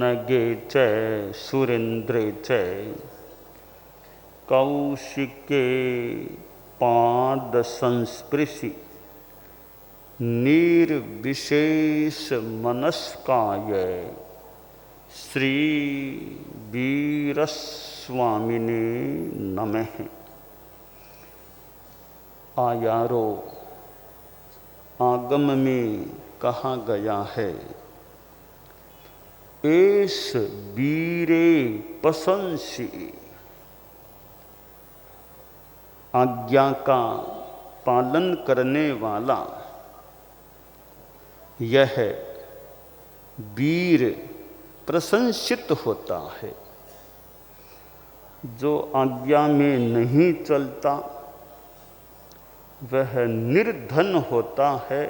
नगे च सुरेन्द्रे च कौशिके पाद संस्पृशि निर्विशेष मनस्काय श्री वीरस्वामिने नमः। आयारो आगम में कहा गया है, एस वीरे पसंसी, आज्ञा का पालन करने वाला यह वीर प्रशंसित होता है। जो आज्ञा में नहीं चलता वह निर्धन होता है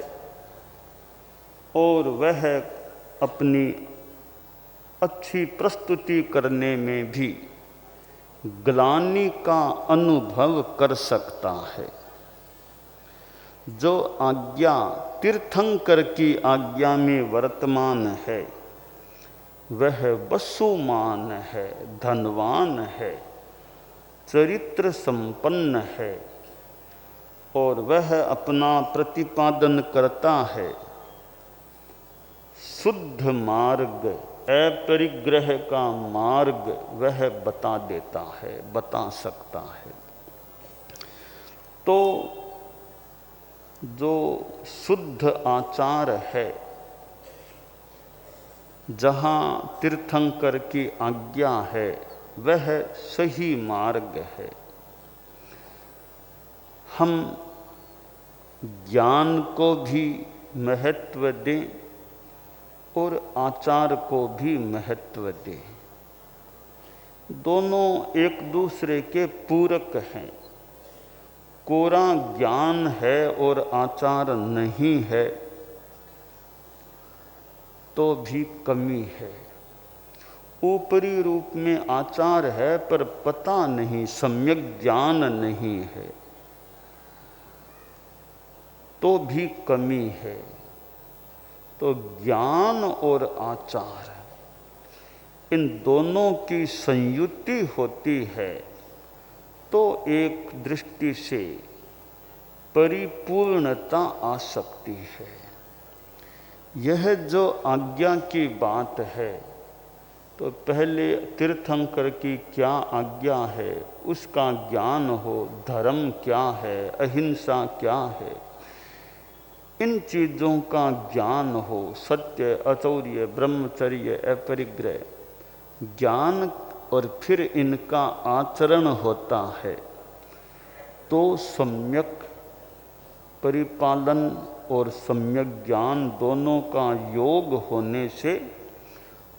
और वह अपनी अच्छी प्रस्तुति करने में भी ग्लानि का अनुभव कर सकता है। जो आज्ञा तीर्थंकर की आज्ञा में वर्तमान है वह वसुमान है, धनवान है, चरित्र संपन्न है और वह अपना प्रतिपादन करता है। शुद्ध मार्ग, अपरिग्रह का मार्ग वह बता देता है, बता सकता है। तो जो शुद्ध आचार है, जहाँ तीर्थंकर की आज्ञा है वह सही मार्ग है। हम ज्ञान को भी महत्व दें और आचार को भी महत्व दें। दोनों एक दूसरे के पूरक हैं। कोरा ज्ञान है और आचार नहीं है तो भी कमी है। ऊपरी रूप में आचार है पर पता नहीं, सम्यक ज्ञान नहीं है तो भी कमी है। तो ज्ञान और आचार इन दोनों की संयुति होती है तो एक दृष्टि से परिपूर्णता आ सकती है। यह जो आज्ञा की बात है तो पहले तीर्थंकर की क्या आज्ञा है उसका ज्ञान हो। धर्म क्या है, अहिंसा क्या है, इन चीज़ों का ज्ञान हो। सत्य, अचौर्य, ब्रह्मचर्य, अपरिग्रह ज्ञान और फिर इनका आचरण होता है तो सम्यक परिपालन और सम्यक ज्ञान दोनों का योग होने से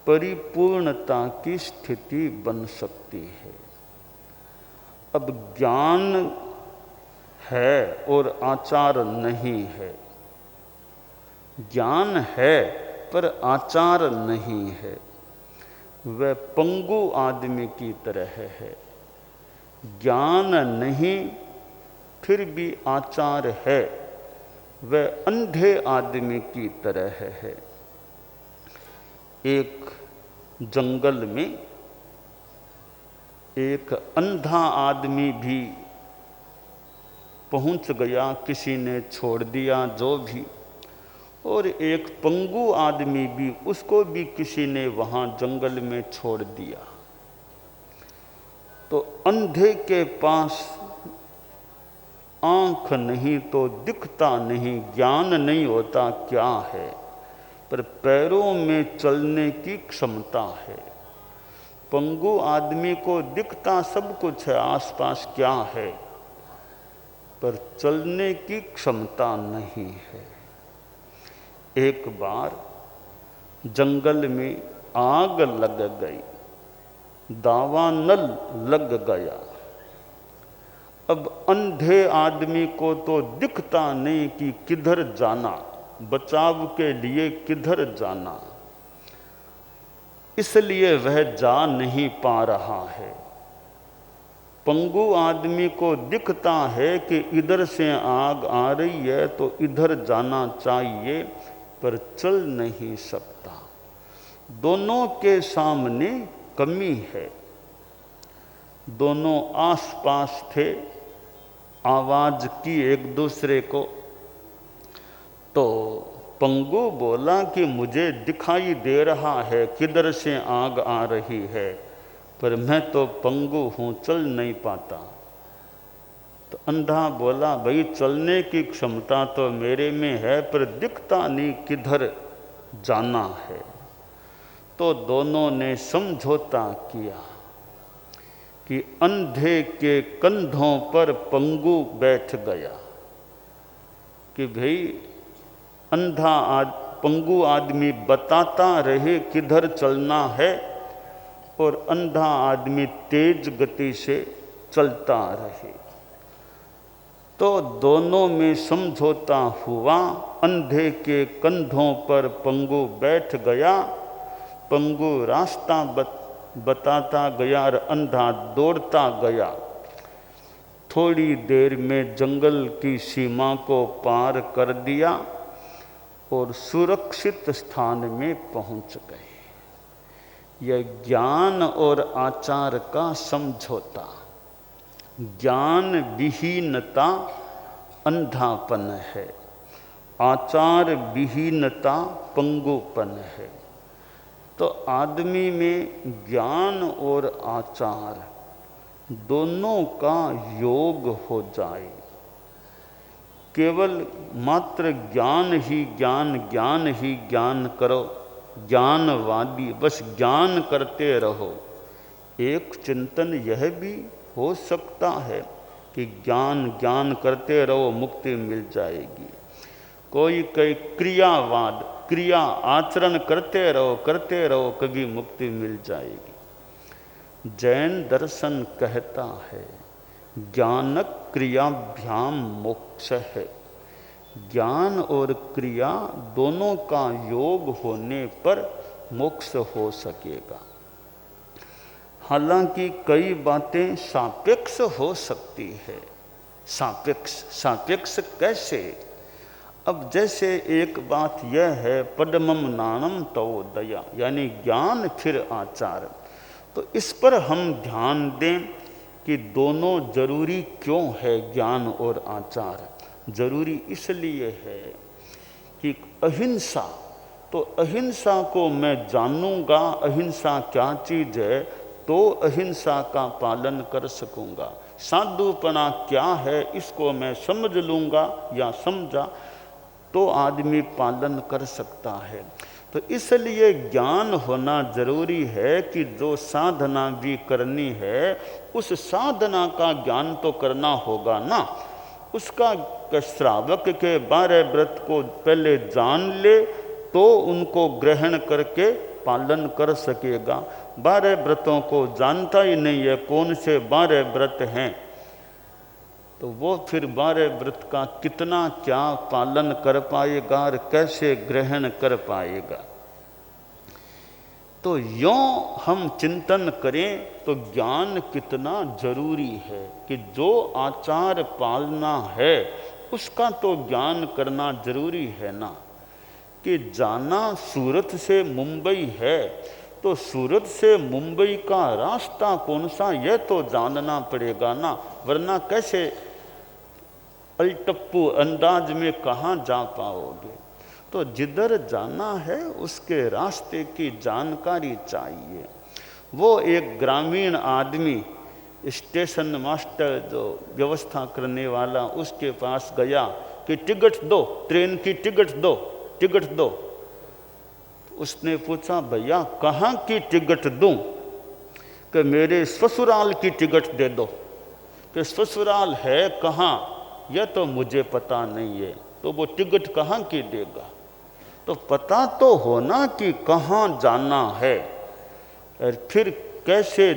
परिपूर्णता की स्थिति बन सकती है। अब ज्ञान है और आचार नहीं है, ज्ञान है पर आचार नहीं है, वह पंगु आदमी की तरह है। ज्ञान नहीं फिर भी आचार है, वह अंधे आदमी की तरह है। एक जंगल में एक अंधा आदमी भी पहुंच गया, किसी ने छोड़ दिया जो भी, और एक पंगु आदमी भी, उसको भी किसी ने वहाँ जंगल में छोड़ दिया। तो अंधे के पास आँख नहीं तो दिखता नहीं, ज्ञान नहीं होता क्या है, पर पैरों में चलने की क्षमता है। पंगु आदमी को दिखता सब कुछ है आसपास क्या है, पर चलने की क्षमता नहीं है। एक बार जंगल में आग लग गई, दावानल लग गया। अब अंधे आदमी को तो दिखता नहीं कि किधर जाना, बचाव के लिए किधर जाना, इसलिए वह जा नहीं पा रहा है। पंगु आदमी को दिखता है कि इधर से आग आ रही है तो इधर जाना चाहिए, पर चल नहीं सकता। दोनों के सामने कमी है। दोनों आसपास थे, आवाज की एक दूसरे को। तो पंगु बोला कि मुझे दिखाई दे रहा है किधर से आग आ रही है, पर मैं तो पंगु हूँ, चल नहीं पाता। तो अंधा बोला, भाई चलने की क्षमता तो मेरे में है, पर दिखता नहीं किधर जाना है। तो दोनों ने समझौता किया कि अंधे के कंधों पर पंगु बैठ गया कि भाई पंगु आदमी बताता रहे किधर चलना है और अंधा आदमी तेज गति से चलता रहे। तो दोनों में समझौता हुआ, अंधे के कंधों पर पंगु बैठ गया, पंगु रास्ता बताता गया और अंधा दौड़ता गया। थोड़ी देर में जंगल की सीमा को पार कर दिया और सुरक्षित स्थान में पहुंच गए। यह ज्ञान और आचार का समझौता। ज्ञान विहीनता अंधापन है, आचार विहीनता पंगुपन है। तो आदमी में ज्ञान और आचार दोनों का योग हो जाए। केवल मात्र ज्ञान ही ज्ञान, ज्ञान ही ज्ञान करो, ज्ञानवादी बस ज्ञान करते रहो। एक चिंतन यह भी हो सकता है कि ज्ञान ज्ञान करते रहो, मुक्ति मिल जाएगी। कोई क्रियावाद, क्रिया आचरण करते रहो, कभी मुक्ति मिल जाएगी। जैन दर्शन कहता है ज्ञान क्रियाभ्याम मोक्ष है। ज्ञान और क्रिया दोनों का योग होने पर मोक्ष हो सकेगा। हालांकि कई बातें सापेक्ष हो सकती है। सापेक्ष कैसे? अब जैसे एक बात यह है, पद्मम नानम तो दया, यानी ज्ञान फिर आचार। तो इस पर हम ध्यान दें कि दोनों जरूरी क्यों है। ज्ञान और आचार जरूरी इसलिए है कि अहिंसा, तो अहिंसा को मैं जानूंगा अहिंसा क्या चीज़ है, तो अहिंसा का पालन कर सकूंगा। साधुपना क्या है, इसको मैं समझ लूँगा या समझा तो आदमी पालन कर सकता है। तो इसलिए ज्ञान होना जरूरी है कि जो साधना भी करनी है उस साधना का ज्ञान तो करना होगा ना। उसका श्रावक के 12 व्रत को पहले जान ले तो उनको ग्रहण करके पालन कर सकेगा। 12 व्रतों को जानता ही नहीं है कौन से 12 व्रत हैं, तो वो फिर 12 व्रत का कितना क्या पालन कर पाएगा और कैसे ग्रहण कर पाएगा। तो यों हम चिंतन करें तो ज्ञान कितना जरूरी है कि जो आचार पालना है उसका तो ज्ञान करना जरूरी है ना। कि जाना सूरत से मुंबई है तो सूरत से मुंबई का रास्ता कौन सा, यह तो जानना पड़ेगा ना, वरना कैसे अल्टप्पू अंदाज में कहाँ जा पाओगे। तो जिधर जाना है उसके रास्ते की जानकारी चाहिए। वो एक ग्रामीण आदमी स्टेशन मास्टर जो व्यवस्था करने वाला उसके पास गया कि टिकट दो, ट्रेन की टिकट दो। उसने पूछा भैया कहाँ की टिकट दूं? कि मेरे ससुराल की टिकट दे दो। कि ससुराल है कहाँ, यह तो मुझे पता नहीं है। तो वो टिकट कहाँ की देगा? तो पता तो होना कि कहाँ जाना है और फिर कैसे।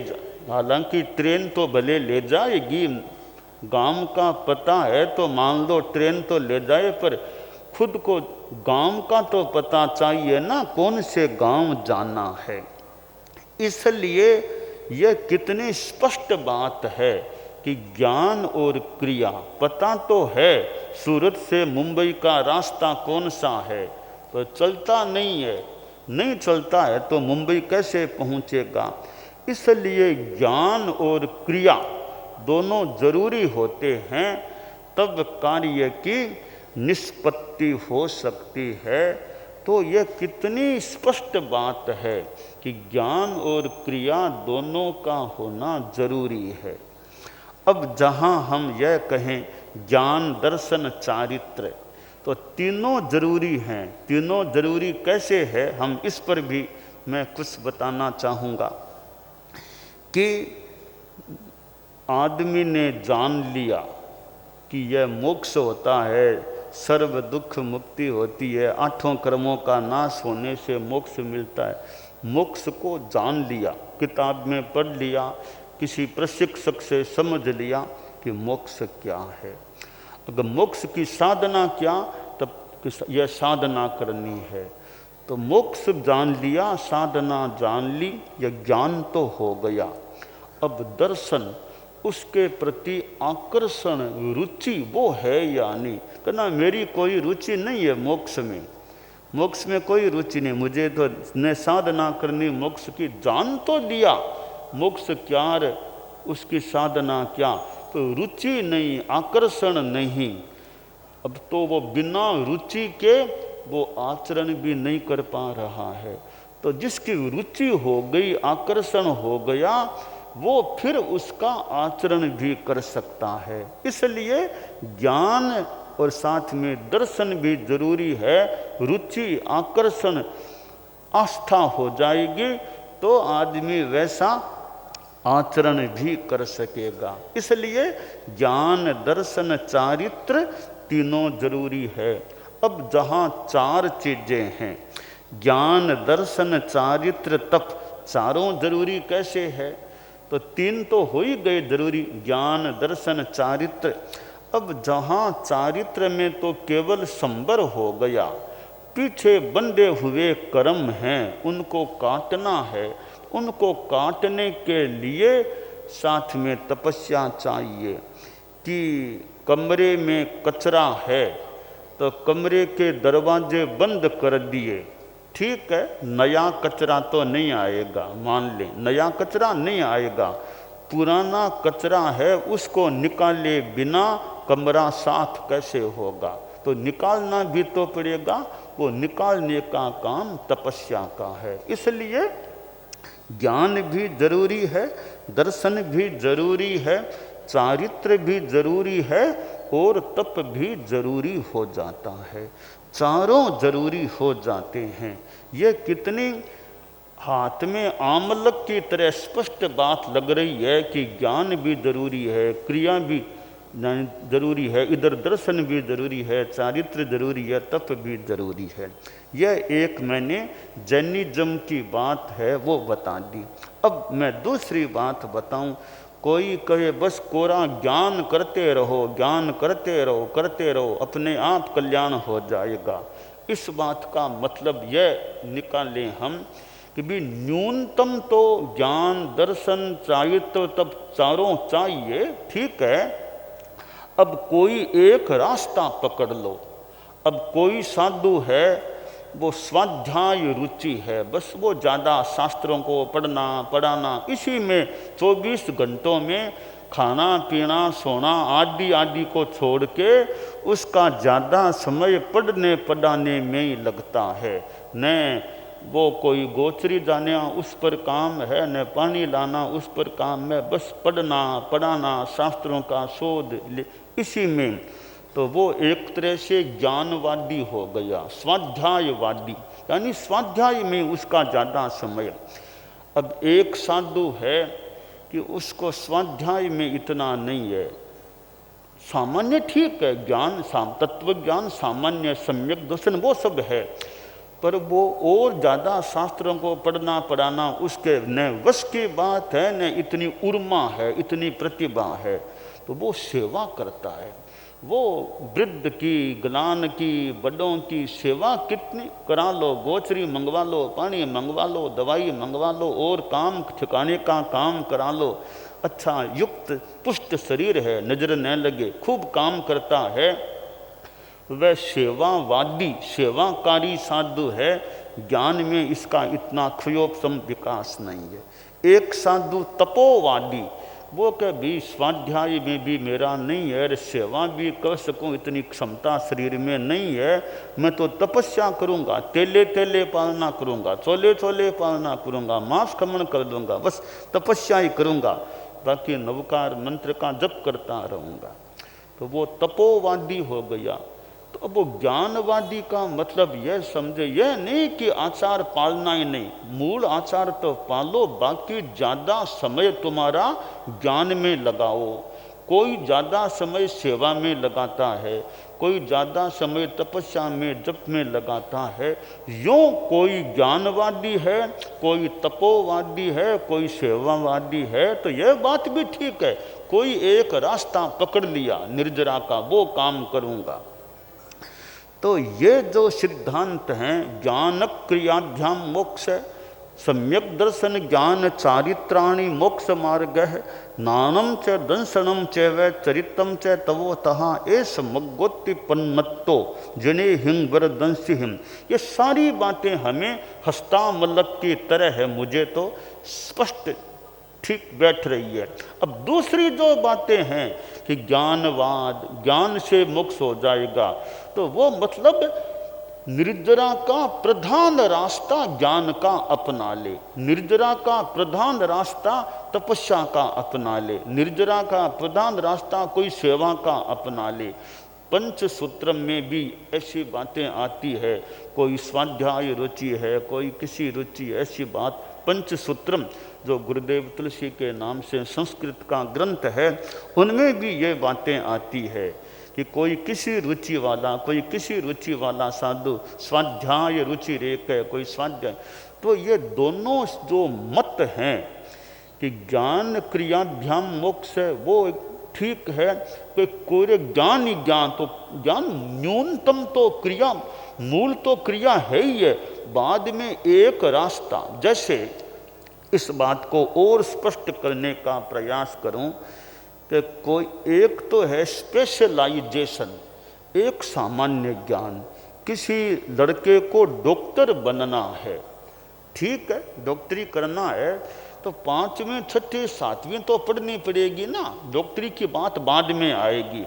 हालांकि ट्रेन तो भले ले जाएगी, गांव का पता है तो मान लो ट्रेन तो ले जाए, पर खुद को गांव का तो पता चाहिए ना, कौन से गांव जाना है। इसलिए यह कितनी स्पष्ट बात है कि ज्ञान और क्रिया, पता तो है सूरत से मुंबई का रास्ता कौन सा है, तो चलता नहीं है नहीं चलता है तो मुंबई कैसे पहुंचेगा। इसलिए ज्ञान और क्रिया दोनों जरूरी होते हैं, तब कार्य की निष्पत्ति हो सकती है। तो यह कितनी स्पष्ट बात है कि ज्ञान और क्रिया दोनों का होना जरूरी है। अब जहाँ हम यह कहें ज्ञान दर्शन चारित्र, तो तीनों जरूरी हैं। तीनों जरूरी कैसे है, हम इस पर भी मैं कुछ बताना चाहूँगा कि आदमी ने जान लिया कि यह मोक्ष होता है, सर्व दुख मुक्ति होती है, आठों कर्मों का नाश होने से मोक्ष मिलता है। मोक्ष को जान लिया, किताब में पढ़ लिया, किसी प्रशिक्षक से समझ लिया कि मोक्ष क्या है। अगर मोक्ष की साधना क्या, तब यह साधना करनी है। तो मोक्ष जान लिया, साधना जान ली, यह ज्ञान तो हो गया। अब दर्शन, उसके प्रति आकर्षण, रुचि वो है या नहीं। कहना मेरी कोई रुचि नहीं है मोक्ष में, मोक्ष में कोई रुचि नहीं, मुझे तो न साधना करनी मोक्ष की। जान तो लिया मोक्ष क्या रे, उसकी साधना क्या, तो रुचि नहीं, आकर्षण नहीं। अब तो वो बिना रुचि के वो आचरण भी नहीं कर पा रहा है। तो जिसकी रुचि हो गई, आकर्षण हो गया, वो फिर उसका आचरण भी कर सकता है। इसलिए ज्ञान और साथ में दर्शन भी जरूरी है। रुचि, आकर्षण, आस्था हो जाएगी तो आदमी वैसा आचरण भी कर सकेगा। इसलिए ज्ञान दर्शन चारित्र तीनों जरूरी है। अब जहाँ चार चीजें हैं, ज्ञान दर्शन चारित्र तप, चारों जरूरी कैसे है, तो तीन तो हो ही गए जरूरी, ज्ञान दर्शन चारित्र। अब जहाँ चारित्र में तो केवल संबर हो गया, पीछे बंधे हुए कर्म हैं, उनको काटना है। उनको काटने के लिए साथ में तपस्या चाहिए। कि कमरे में कचरा है तो कमरे के दरवाजे बंद कर दिए, ठीक है, नया कचरा तो नहीं आएगा, मान लें नया कचरा नहीं आएगा, पुराना कचरा है उसको निकाले बिना कमरा साफ कैसे होगा, तो निकालना भी तो पड़ेगा। वो निकालने का काम तपस्या का है। इसलिए ज्ञान भी जरूरी है, दर्शन भी जरूरी है, चारित्र भी जरूरी है और तप भी जरूरी हो जाता है। चारों जरूरी हो जाते हैं। ये कितनी हाथ में आमलक की तरह स्पष्ट बात लग रही है कि ज्ञान भी जरूरी है, क्रिया भी जरूरी है, इधर दर्शन भी जरूरी है, चारित्र जरूरी है, तप भी जरूरी है। यह एक मैंने जैनिज्म की बात है वो बता दी। अब मैं दूसरी बात बताऊं। कोई कहे बस कोरा ज्ञान करते रहो, ज्ञान करते रहो, करते रहो, अपने आप कल्याण हो जाएगा। इस बात का मतलब यह निकालें हम कि भी न्यूनतम तो ज्ञान दर्शन चारित्र तब चारों चाहिए, ठीक है। अब कोई एक रास्ता पकड़ लो। अब कोई साधु है वो स्वाध्याय रुचि है, बस वो ज़्यादा शास्त्रों को पढ़ना पढ़ाना, इसी में 24 घंटों में खाना पीना सोना आदि आदि को छोड़ के उसका ज़्यादा समय पढ़ने पढ़ाने में ही लगता है। न वो कोई गोचरी जाना उस पर काम है, न पानी लाना उस पर काम है, बस पढ़ना पढ़ाना शास्त्रों का शोध इसी में। तो वो एक तरह से ज्ञानवादी हो गया, स्वाध्यायवादी, यानी स्वाध्याय में उसका ज़्यादा समय। अब एक साधु है कि उसको स्वाध्याय में इतना नहीं है, सामान्य ठीक है, ज्ञान तत्व ज्ञान सामान्य सम्यक दर्शन वो सब है, पर वो और ज़्यादा शास्त्रों को पढ़ना पढ़ाना उसके न वश की बात है, न इतनी उर्मा है, इतनी प्रतिभा है। तो वो सेवा करता है, वो वृद्ध की ग्लान की बड़ों की सेवा कितनी करा लो, गोचरी मंगवा लो, पानी मंगवा लो, दवाई मंगवा लो और काम ठिकाने का काम करा लो। अच्छा युक्त पुष्ट शरीर है, नजर न लगे, खूब काम करता है, वह सेवावादी सेवाकारी साधु है, ज्ञान में इसका इतना क्षयोपम विकास नहीं है। एक साधु तपोवादी वो के भी स्वाध्याय में भी मेरा नहीं है और सेवा भी कर सकूं इतनी क्षमता शरीर में नहीं है, मैं तो तपस्या करूंगा, तेले तेले पालना करूंगा, चोले चोले पालना करूंगा, मांस खमन कर दूंगा, बस तपस्या ही करूंगा, बाकी नवकार मंत्र का जप करता रहूंगा, तो वो तपोवादी हो गया। तो अब वो ज्ञानवादी का मतलब यह समझे, यह नहीं कि आचार पालना ही नहीं, मूल आचार तो पालो, बाकी ज़्यादा समय तुम्हारा ज्ञान में लगाओ। कोई ज़्यादा समय सेवा में लगाता है, कोई ज़्यादा समय तपस्या में जप में लगाता है। यूँ कोई ज्ञानवादी है, कोई तपोवादी है, कोई सेवावादी है, तो यह बात भी ठीक है। कोई एक रास्ता पकड़ लिया निर्जरा का, वो काम करूँगा। तो ये जो सिद्धांत हैं, ज्ञान क्रियाभ्याम मोक्ष, सम्यक दर्शन ज्ञान चारित्राणि मोक्ष मार्ग है, नानम च दंसनम च वै चरितम च तवोतः एस मग्गोत्तिपन्नत्तो जने हिंग वर दंसी हिम। ये सारी बातें हमें हस्तामलक की तरह है, मुझे तो स्पष्ट ठीक बैठ रही है। अब दूसरी जो बातें हैं कि ज्ञानवाद, ज्ञान से मोक्ष हो जाएगा, तो वो मतलब निर्जरा का प्रधान रास्ता ज्ञान का अपना ले, निर्जरा का प्रधान रास्ता तपस्या का अपना ले, निर्जरा का प्रधान रास्ता कोई सेवा का अपना ले। पंचसूत्र में भी ऐसी बातें आती है, कोई स्वाध्याय रुचि है, कोई किसी रुचि, ऐसी बात। पंचसूत्रम जो गुरुदेव तुलसी के नाम से संस्कृत का ग्रंथ है, उनमें भी ये बातें आती है कि कोई किसी रुचि वाला, कोई किसी रुचि वाला साधु, स्वाध्याय रुचि रेख है, कोई स्वाध्याय। तो ये दोनों जो मत हैं कि ज्ञान क्रियाभ्याम मोक्ष है, वो ठीक है कि कोई ज्ञान ही ज्ञान, तो ज्ञान न्यूनतम तो क्रिया, मूल तो क्रिया है ही है, बाद में एक रास्ता। जैसे इस बात को और स्पष्ट करने का प्रयास करूं कि कोई एक तो है स्पेशलाइजेशन, एक सामान्य ज्ञान। किसी लड़के को डॉक्टर बनना है, ठीक है, डॉक्टरी करना है, तो 5वीं 6वीं 7वीं तो पढ़नी पड़ेगी ना, डॉक्टरी की बात बाद में आएगी।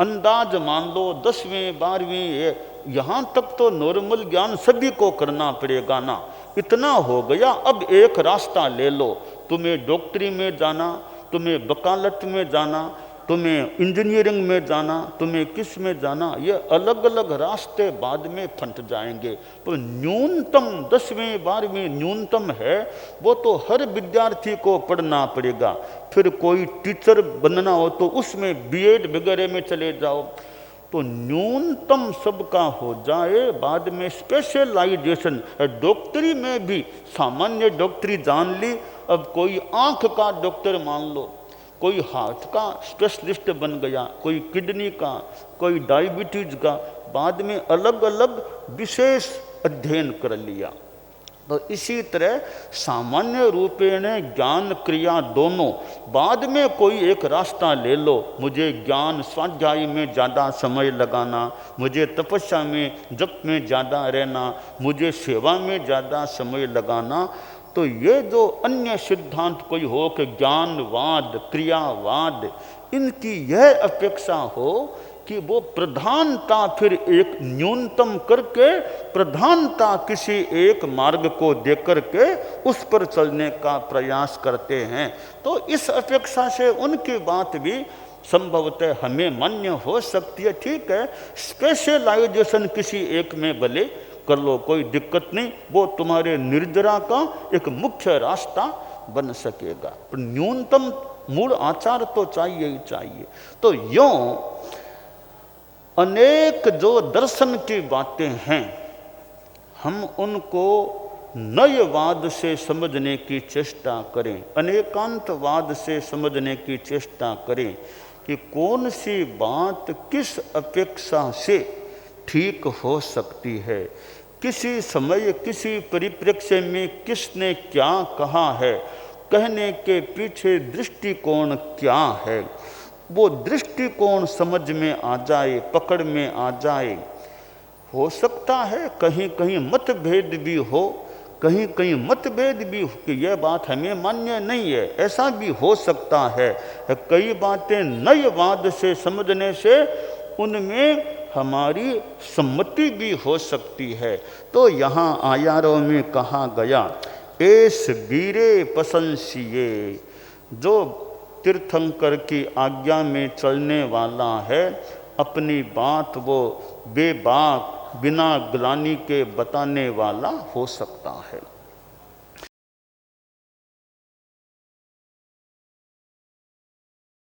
अंदाज मान लो 10वीं 12वीं, यहाँ तक तो नॉर्मल ज्ञान सभी को करना पड़ेगा ना। इतना हो गया, अब एक रास्ता ले लो, तुम्हें डॉक्टरी में जाना, तुम्हें वकालत में जाना, तुम्हें इंजीनियरिंग में जाना, तुम्हें किस में जाना, ये अलग अलग रास्ते बाद में फंट जाएंगे। तो न्यूनतम 10वीं 12वीं न्यूनतम है, वो तो हर विद्यार्थी को पढ़ना पड़ेगा। फिर कोई टीचर बनना हो तो उसमें बीएड वगैरह में चले जाओ, तो न्यूनतम सबका हो जाए, बाद में स्पेशलाइजेशन। डॉक्टरी में भी सामान्य डॉक्टरी जान ली, अब कोई आँख का डॉक्टर मान लो, कोई हार्ट का स्पेशलिस्ट बन गया, कोई किडनी का, कोई डायबिटीज का, बाद में अलग अलग विशेष अध्ययन कर लिया। तो इसी तरह सामान्य रूपेण ज्ञान क्रिया दोनों, बाद में कोई एक रास्ता ले लो, मुझे ज्ञान स्वाध्याय में ज़्यादा समय लगाना, मुझे तपस्या में जप में ज़्यादा रहना, मुझे सेवा में ज़्यादा समय लगाना। तो ये जो अन्य सिद्धांत कोई हो कि ज्ञानवाद, क्रियावाद, इनकी यह अपेक्षा हो कि वो प्रधानता फिर एक न्यूनतम करके प्रधानता किसी एक मार्ग को देकर के उस पर चलने का प्रयास करते हैं। तो इस अपेक्षा से उनकी बात भी संभवतः हमें मान्य हो सकती है। ठीक है, स्पेशलाइजेशन किसी एक में भले कर लो, कोई दिक्कत नहीं, वो तुम्हारे निर्जरा का एक मुख्य रास्ता बन सकेगा, पर न्यूनतम मूल आचार तो चाहिए ही चाहिए। तो यूं अनेक जो दर्शन की बातें हैं, हम उनको नयवाद से समझने की चेष्टा करें, अनेकांतवाद से समझने की चेष्टा करें कि कौन सी बात किस अपेक्षा से ठीक हो सकती है, किसी समय किसी परिप्रेक्ष्य में किसने क्या कहा है, कहने के पीछे दृष्टिकोण क्या है, वो दृष्टिकोण समझ में आ जाए, पकड़ में आ जाए। हो सकता है कहीं कहीं मतभेद भी हो, कहीं कहीं मतभेद भी कि यह बात हमें मान्य नहीं है, ऐसा भी हो सकता है। कई बातें नयवाद से समझने से उनमें हमारी सम्मति भी हो सकती है। तो यहाँ आयारों में कहा गया, एस बीरे पसंसिए, जो तीर्थंकर की आज्ञा में चलने वाला है, अपनी बात वो बेबाक बिना ग्लानि के बताने वाला हो सकता है।